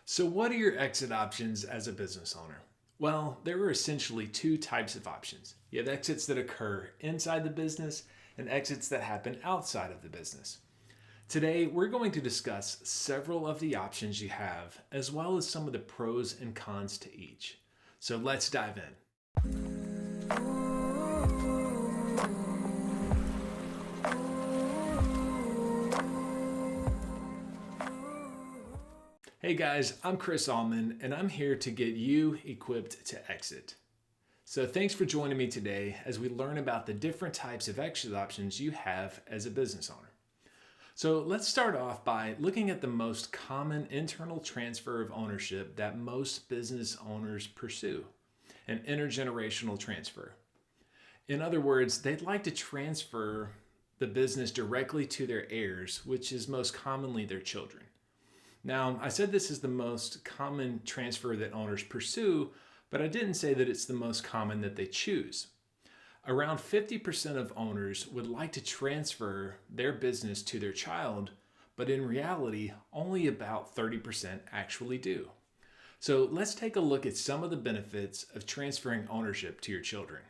So what are your exit options as a business owner? Well, there are essentially two types of options. You have exits that occur inside the business and exits that happen outside of the business. Today, we're going to discuss several of the options you have, as well as some of the pros and cons to each. So let's dive in. Hey guys, I'm Chris Allman, and I'm here to get you equipped to exit. So thanks for joining me today as we learn about the different types of exit options you have as a business owner. So let's start off by looking at the most common internal transfer of ownership that most business owners pursue, an intergenerational transfer. In other words, they'd like to transfer the business directly to their heirs, which is most commonly their children. Now, I said this is the most common transfer that owners pursue, but I didn't say that it's the most common that they choose. Around 50% of owners would like to transfer their business to their child, but in reality, only about 30% actually do. So let's take a look at some of the benefits of transferring ownership to your children.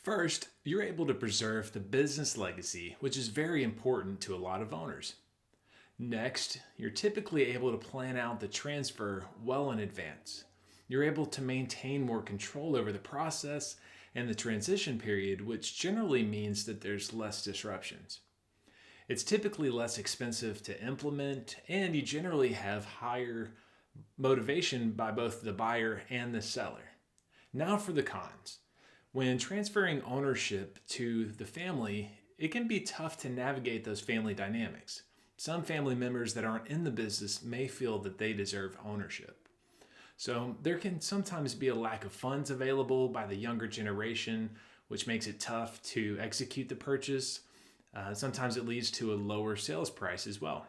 First, you're able to preserve the business legacy, which is very important to a lot of owners. Next, you're typically able to plan out the transfer well in advance. You're able to maintain more control over the process and the transition period, which generally means that there's less disruptions. It's typically less expensive to implement, and you generally have higher motivation by both the buyer and the seller. Now for the cons. When transferring ownership to the family, it can be tough to navigate those family dynamics. Some family members that aren't in the business may feel that they deserve ownership. So there can sometimes be a lack of funds available by the younger generation, which makes it tough to execute the purchase. Sometimes it leads to a lower sales price as well.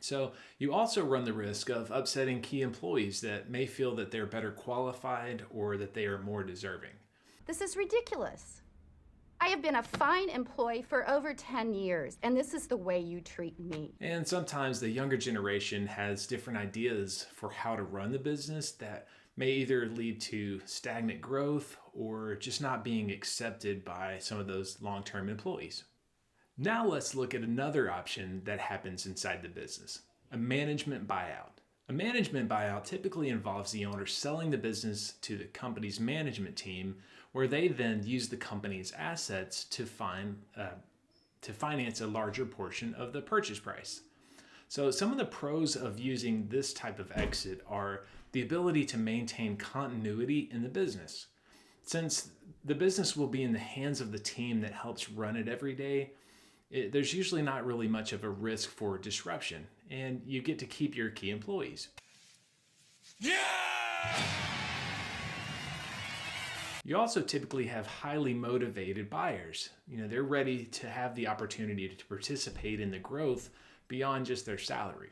So you also run the risk of upsetting key employees that may feel that they're better qualified or that they are more deserving. This is ridiculous. I have been a fine employee for over 10 years, and this is the way you treat me. And sometimes the younger generation has different ideas for how to run the business that may either lead to stagnant growth or just not being accepted by some of those long-term employees. Now let's look at another option that happens inside the business, a management buyout. A management buyout typically involves the owner selling the business to the company's management team, where they then use the company's assets to finance a larger portion of the purchase price. So some of the pros of using this type of exit are the ability to maintain continuity in the business. Since the business will be in the hands of the team that helps run it every day, there's usually not really much of a risk for disruption, and you get to keep your key employees. Yeah! You also typically have highly motivated buyers. They're ready to have the opportunity to participate in the growth beyond just their salary.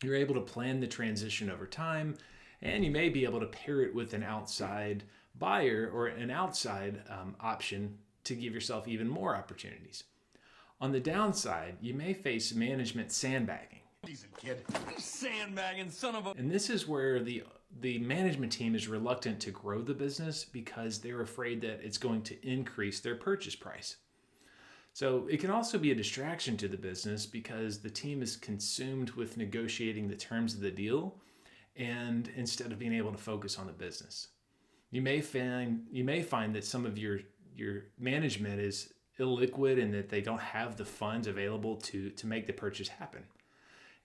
You're able to plan the transition over time, and you may be able to pair it with an outside buyer or an outside option to give yourself even more opportunities. On the downside, you may face management sandbagging. Decent kid. You sandbagging son of a... And this is where the management team is reluctant to grow the business because they're afraid that it's going to increase their purchase price. So it can also be a distraction to the business because the team is consumed with negotiating the terms of the deal, and instead of being able to focus on the business. You may find that some of your management is illiquid and that they don't have the funds available to make the purchase happen.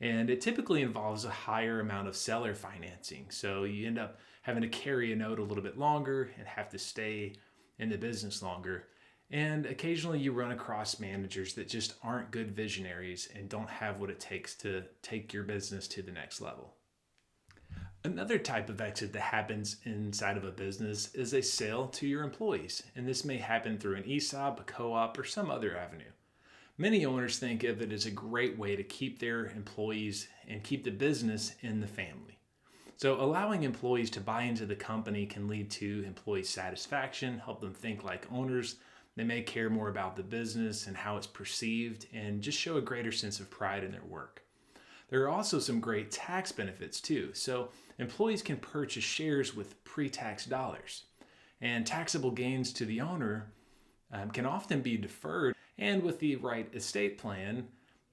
And it typically involves a higher amount of seller financing. So you end up having to carry a note a little bit longer and have to stay in the business longer. And occasionally you run across managers that just aren't good visionaries and don't have what it takes to take your business to the next level. Another type of exit that happens inside of a business is a sale to your employees. And this may happen through an ESOP, a co-op, or some other avenue. Many owners think of it as a great way to keep their employees and keep the business in the family. So allowing employees to buy into the company can lead to employee satisfaction, help them think like owners. They may care more about the business and how it's perceived, and just show a greater sense of pride in their work. There are also some great tax benefits too. So employees can purchase shares with pre-tax dollars, and taxable gains to the owner can often be deferred. And with the right estate plan,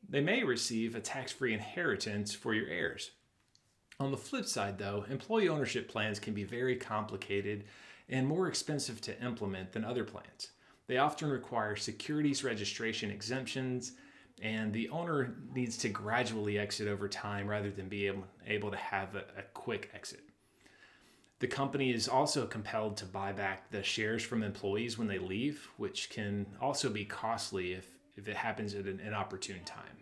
they may receive a tax-free inheritance for your heirs. On the flip side, though, employee ownership plans can be very complicated and more expensive to implement than other plans. They often require securities registration exemptions, and the owner needs to gradually exit over time rather than be able to have a quick exit. The company is also compelled to buy back the shares from employees when they leave, which can also be costly if it happens at an inopportune time.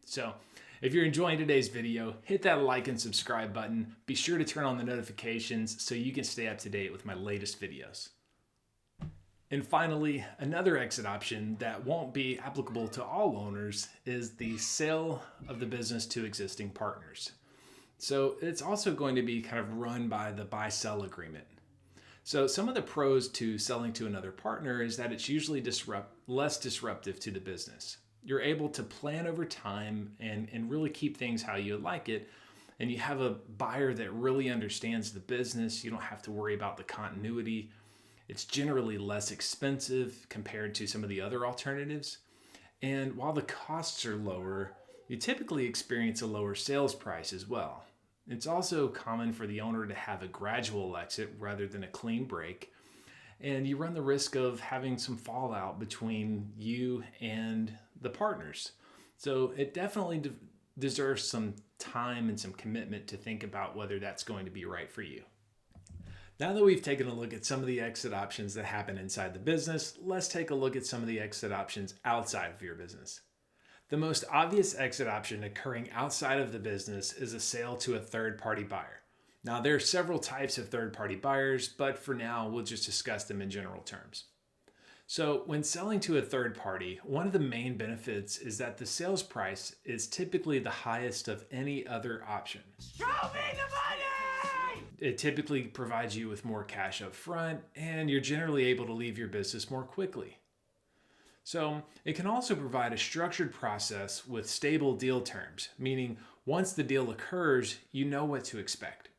So, if you're enjoying today's video, hit that like and subscribe button. Be sure to turn on the notifications so you can stay up to date with my latest videos. And finally, another exit option that won't be applicable to all owners is the sale of the business to existing partners. So it's also going to be kind of run by the buy-sell agreement. So some of the pros to selling to another partner is that it's usually less disruptive to the business. You're able to plan over time and really keep things how you like it. And you have a buyer that really understands the business. You don't have to worry about the continuity. It's generally less expensive compared to some of the other alternatives. And while the costs are lower, you typically experience a lower sales price as well. It's also common for the owner to have a gradual exit rather than a clean break. And you run the risk of having some fallout between you and the partners. So it definitely deserves some time and some commitment to think about whether that's going to be right for you. Now that we've taken a look at some of the exit options that happen inside the business, let's take a look at some of the exit options outside of your business. The most obvious exit option occurring outside of the business is a sale to a third-party buyer. Now, there are several types of third-party buyers, but for now, we'll just discuss them in general terms. So when selling to a third party, one of the main benefits is that the sales price is typically the highest of any other option. Show me the money! It typically provides you with more cash up front, and you're generally able to leave your business more quickly. So it can also provide a structured process with stable deal terms, meaning once the deal occurs, you know what to expect.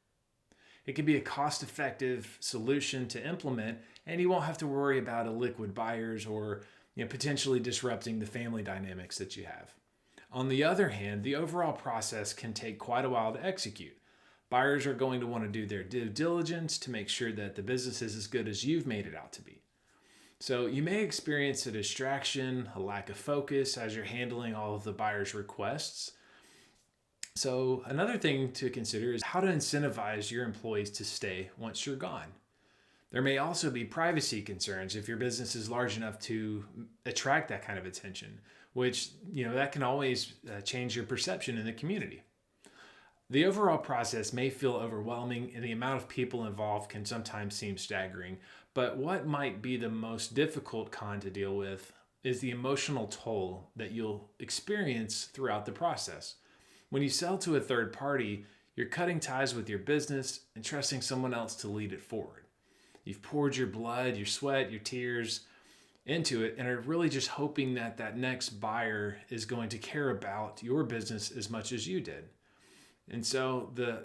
It can be a cost-effective solution to implement, and you won't have to worry about illiquid buyers or potentially disrupting the family dynamics that you have. On the other hand, the overall process can take quite a while to execute. Buyers are going to want to do their due diligence to make sure that the business is as good as you've made it out to be. So you may experience a distraction, a lack of focus as you're handling all of the buyer's requests. So another thing to consider is how to incentivize your employees to stay once you're gone. There may also be privacy concerns if your business is large enough to attract that kind of attention, which that can always change your perception in the community. The overall process may feel overwhelming and the amount of people involved can sometimes seem staggering, but what might be the most difficult con to deal with is the emotional toll that you'll experience throughout the process. When you sell to a third party, you're cutting ties with your business and trusting someone else to lead it forward. You've poured your blood, your sweat, your tears into it and are really just hoping that that next buyer is going to care about your business as much as you did. And so the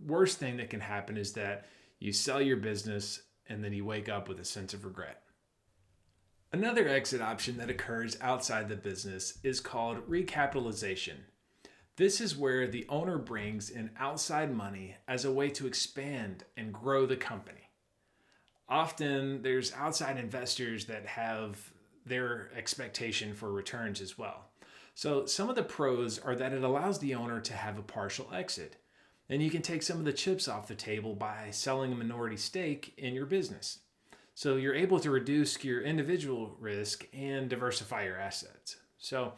worst thing that can happen is that you sell your business and then you wake up with a sense of regret. Another exit option that occurs outside the business is called recapitalization. This is where the owner brings in outside money as a way to expand and grow the company. Often there's outside investors that have their expectation for returns as well. So some of the pros are that it allows the owner to have a partial exit, and you can take some of the chips off the table by selling a minority stake in your business. So you're able to reduce your individual risk and diversify your assets. So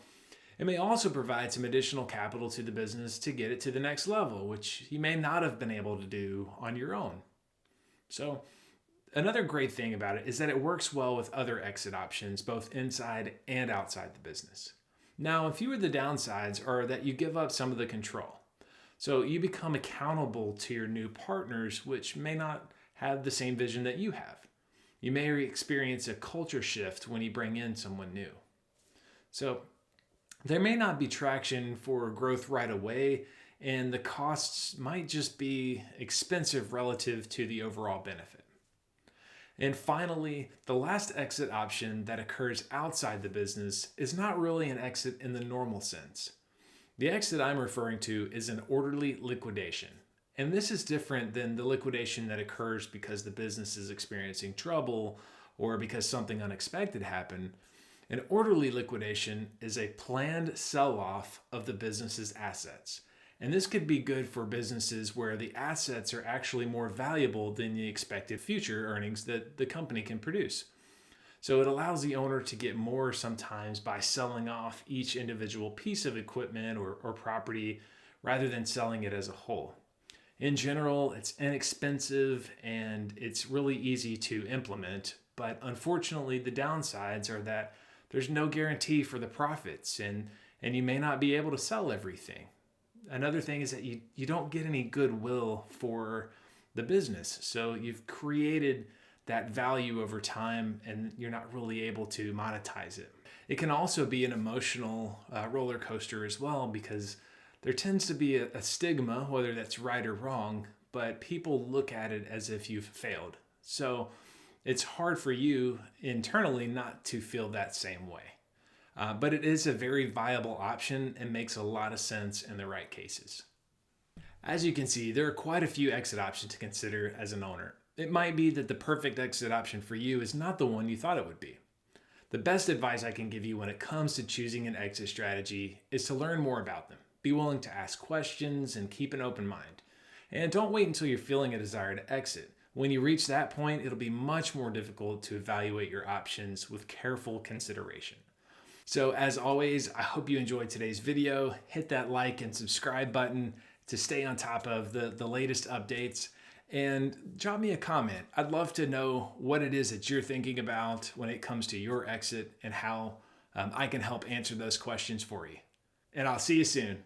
it may also provide some additional capital to the business to get it to the next level, which you may not have been able to do on your own. So another great thing about it is that it works well with other exit options, both inside and outside the business. Now, a few of the downsides are that you give up some of the control. So you become accountable to your new partners, which may not have the same vision that you have. You may experience a culture shift when you bring in someone new. So There may not be traction for growth right away, and the costs might just be expensive relative to the overall benefit. And finally, the last exit option that occurs outside the business is not really an exit in the normal sense. The exit I'm referring to is an orderly liquidation. And this is different than the liquidation that occurs because the business is experiencing trouble or because something unexpected happened. An orderly liquidation is a planned sell-off of the business's assets. And this could be good for businesses where the assets are actually more valuable than the expected future earnings that the company can produce. So it allows the owner to get more sometimes by selling off each individual piece of equipment or property rather than selling it as a whole. In general, it's inexpensive and it's really easy to implement, but unfortunately the downsides are that there's no guarantee for the profits and you may not be able to sell everything. Another thing is that you don't get any goodwill for the business. So you've created that value over time and you're not really able to monetize it. It can also be an emotional roller coaster as well, because there tends to be a stigma, whether that's right or wrong, but people look at it as if you've failed. So it's hard for you internally not to feel that same way. But it is a very viable option and makes a lot of sense in the right cases. As you can see, there are quite a few exit options to consider as an owner. It might be that the perfect exit option for you is not the one you thought it would be. The best advice I can give you when it comes to choosing an exit strategy is to learn more about them. Be willing to ask questions and keep an open mind. And don't wait until you're feeling a desire to exit. When you reach that point, it'll be much more difficult to evaluate your options with careful consideration. So as always, I hope you enjoyed today's video. Hit that like and subscribe button to stay on top of the latest updates. And drop me a comment. I'd love to know what it is that you're thinking about when it comes to your exit and how I can help answer those questions for you. And I'll see you soon.